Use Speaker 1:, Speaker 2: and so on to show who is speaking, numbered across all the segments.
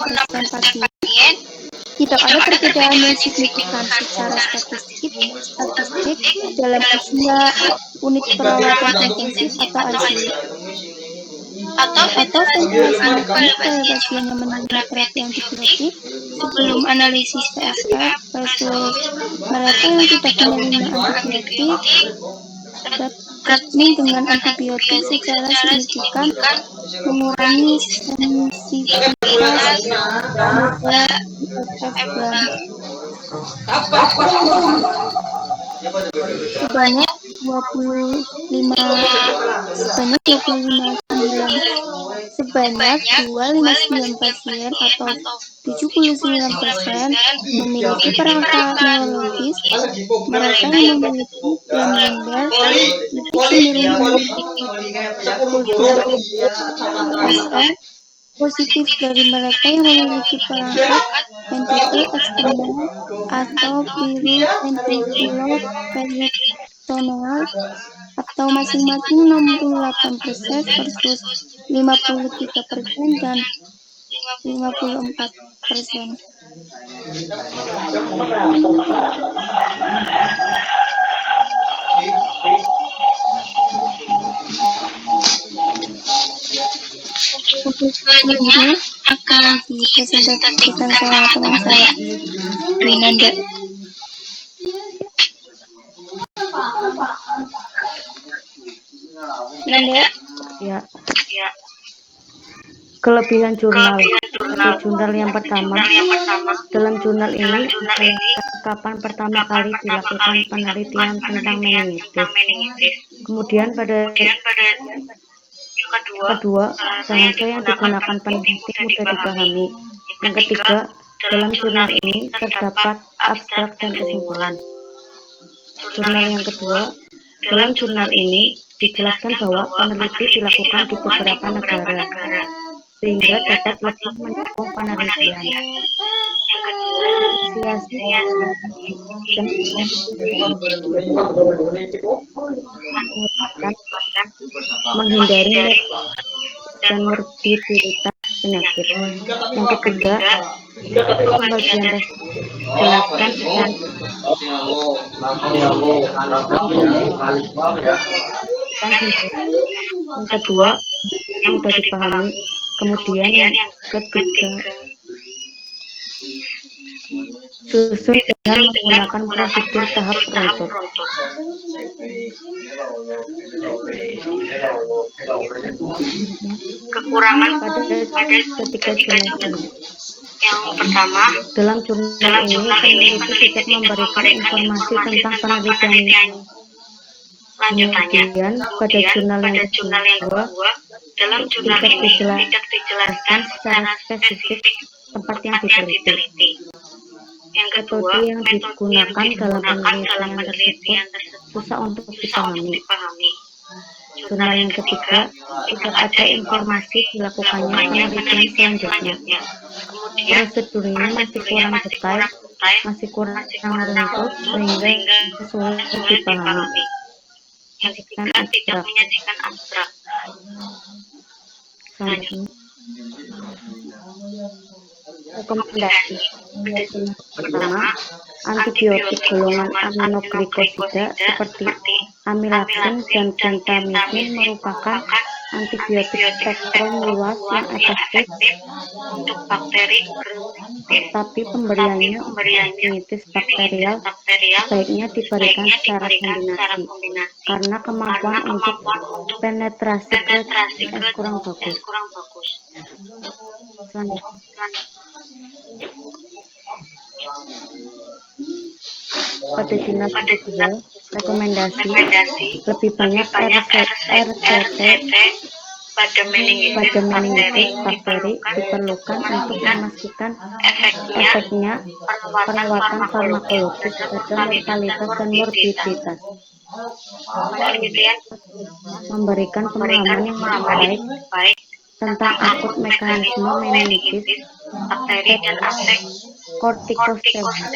Speaker 1: pasien, tidak ada perbedaan yang signifikan secara statistik dalam usia, unit perawatan intensif atau ICU, atau ventilasi mekanik pada pasien yang menerima terapi antibiotik sebelum analisis TFR versus mereka yang tidak menerima antibiotik. Treatment dengan antibiotik secara signifikan mengurangi sensitivitas pada IFF gram. Sebanyak 259 pasien atau 79% memiliki perangkat neurologis. Mereka yang memiliki Guillain-Barré lebih cenderung memiliki kultur SR positif dari mereka yang memiliki perangkat ventrikel eksternal atau piloventricular peritoneal atau masing-masing 68% versus 53% dan 54%. Untuk selanjutnya akan dipresentasikan sama teman saya, Winanda.
Speaker 2: Ya. Kelebihan jurnal. Jurnal yang pertama, dalam jurnal ini kapan pertama kali dilakukan penelitian tentang meningitis. Kemudian pada kedua, bahasa yang digunakan peneliti mudah dipahami. Yang ketiga, dalam jurnal ini terdapat abstrak dan kesimpulan. Jurnal yang kedua, dalam jurnal ini dijelaskan bahwa peneliti dilakukan di beberapa negara, sehingga dapat lebih mendukung penelitian. Menghindari dan morbiditas penyakit. Yang ketiga, pembagian tes jelaskan dan yang kedua yang sudah dipahami. Kemudian yang ketiga, susun dengan menggunakan prosedur tahap runtut.
Speaker 3: Kekurangan
Speaker 2: pada ketika jurnal ini.
Speaker 3: yang pertama,
Speaker 2: Dalam jurnal ini peneliti tidak memberikan informasi tentang penelitian. Kemudian pada jurnal yang kedua,
Speaker 3: dalam jurnal
Speaker 2: tidak
Speaker 3: ini tidak dijelaskan
Speaker 2: dijelaskan secara spesifik tempat yang diteliti.
Speaker 3: Yang kedua,
Speaker 2: Metode yang
Speaker 3: metode
Speaker 2: digunakan dalam penelitian
Speaker 3: penelitian
Speaker 2: tersebut
Speaker 3: tersebut
Speaker 2: susah untuk
Speaker 3: susah untuk
Speaker 2: dipahami.
Speaker 3: dipahami.
Speaker 2: Jurnal yang ketiga, tidak ada informasi dilakukannya penelitian selanjutnya.
Speaker 3: Kemudian,
Speaker 2: Prosedurnya masih kurang detail, masih kurang runtut, sehingga sulit dipahami.
Speaker 3: Yang ketiga, tidak menyajikan abstrak.
Speaker 2: Selanjutnya, rekomendasi. Pertama, antibiotik golongan aminoglikosida seperti amilaksin dan gentamicin merupakan antibiotik spektrum luas yang efektif,
Speaker 3: untuk bakteri,
Speaker 2: tapi pemberiannya untuk meningitis bakterial sebaiknya diberikan secara kombinasi karena kemampuan untuk penetrasi ke TS kurang bagus. Selanjutnya, pada jurnal kedua, rekomendasi lebih banyak RCT
Speaker 3: pada
Speaker 2: meningitis bakteri diperlukan untuk memastikan efeknya perawatan farmakologis pada mortalitas dan morbiditas. Memberikan pemahaman yang lebih baik tentang akut mekanisme meningitis,
Speaker 3: bakteri dan
Speaker 2: kortikosteroid,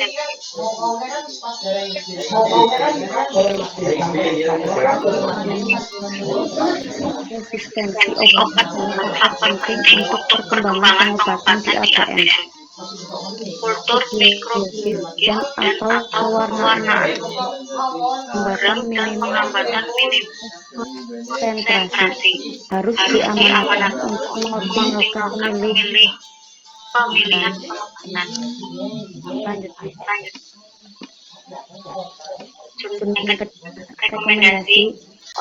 Speaker 2: resistensi obat adalah faktor penting untuk perkembangan pengobatan di ABN,
Speaker 3: kultur
Speaker 2: biosis dan atau pewarnaan,
Speaker 3: program dan penghambatan minim
Speaker 2: konsentrasi harus diamanatkan untuk mengoptimalkan
Speaker 3: pemilihan pengobatan.
Speaker 2: Selanjutnya,
Speaker 3: Rekomendasi
Speaker 2: rekomendasi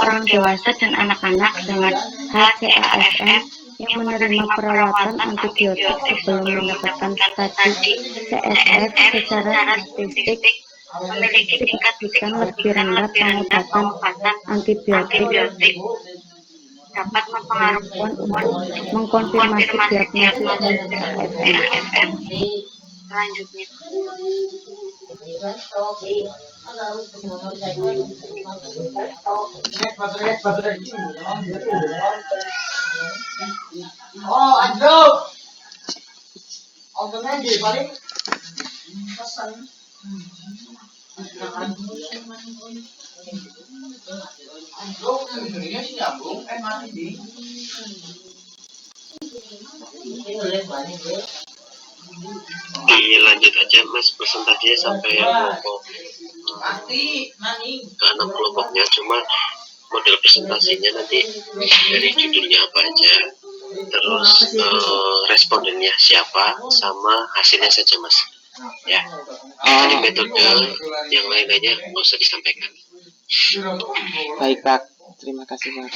Speaker 2: orang dewasa dan anak-anak dengan HCASM yang menerima perawatan antibiotik sebelum mendapatkan studi CSF secara statistik
Speaker 3: memiliki tingkat
Speaker 2: signifikan lebih rendah pengobatan antibiotik
Speaker 3: dapat mempengaruhi
Speaker 2: untuk mengkonfirmasi diagnosis HCASM.
Speaker 3: selanjutnya.
Speaker 4: Lanjut aja Mas presentasinya sampai kelompok ke 6 kelompoknya, cuma model presentasinya nanti dari judulnya apa aja, terus respondennya siapa, sama hasilnya saja Mas ya. Jadi metode yang lain-lainnya nggak usah disampaikan.
Speaker 5: Baik Pak, terima kasih Pak.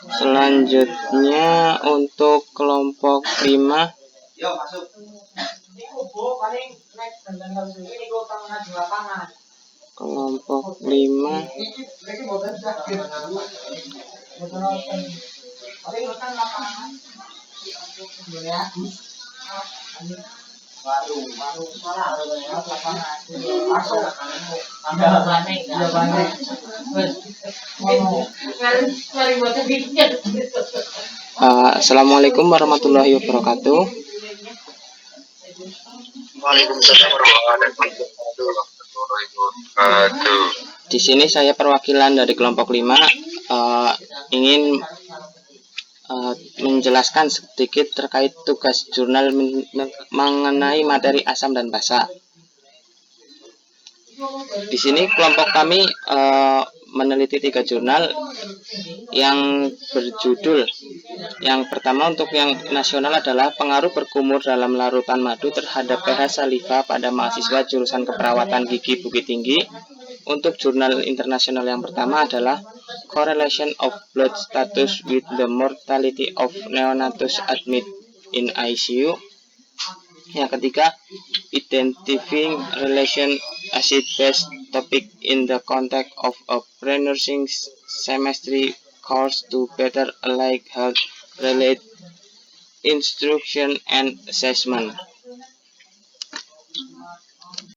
Speaker 5: Selanjutnya untuk kelompok 5 Assalamualaikum warahmatullahi wabarakatuh.
Speaker 4: Waalaikumsalam warahmatullahi wabarakatuh.
Speaker 5: Di sini saya perwakilan dari kelompok 5 ingin menjelaskan sedikit terkait tugas jurnal mengenai materi asam dan basa. Di sini kelompok kami meneliti 3 jurnal yang berjudul. Yang pertama untuk yang nasional adalah pengaruh berkumur dalam larutan madu terhadap pH saliva pada mahasiswa jurusan keperawatan gigi Bukit Tinggi. Untuk jurnal internasional yang pertama adalah Correlation of Blood Status with the Mortality of Neonatus Admit in ICU. Yang ketiga, Identifying Relation Acid-Base Topic in the Context of a Pre-Nursing Semester Course to Better Alike Health Related Instruction and Assessment.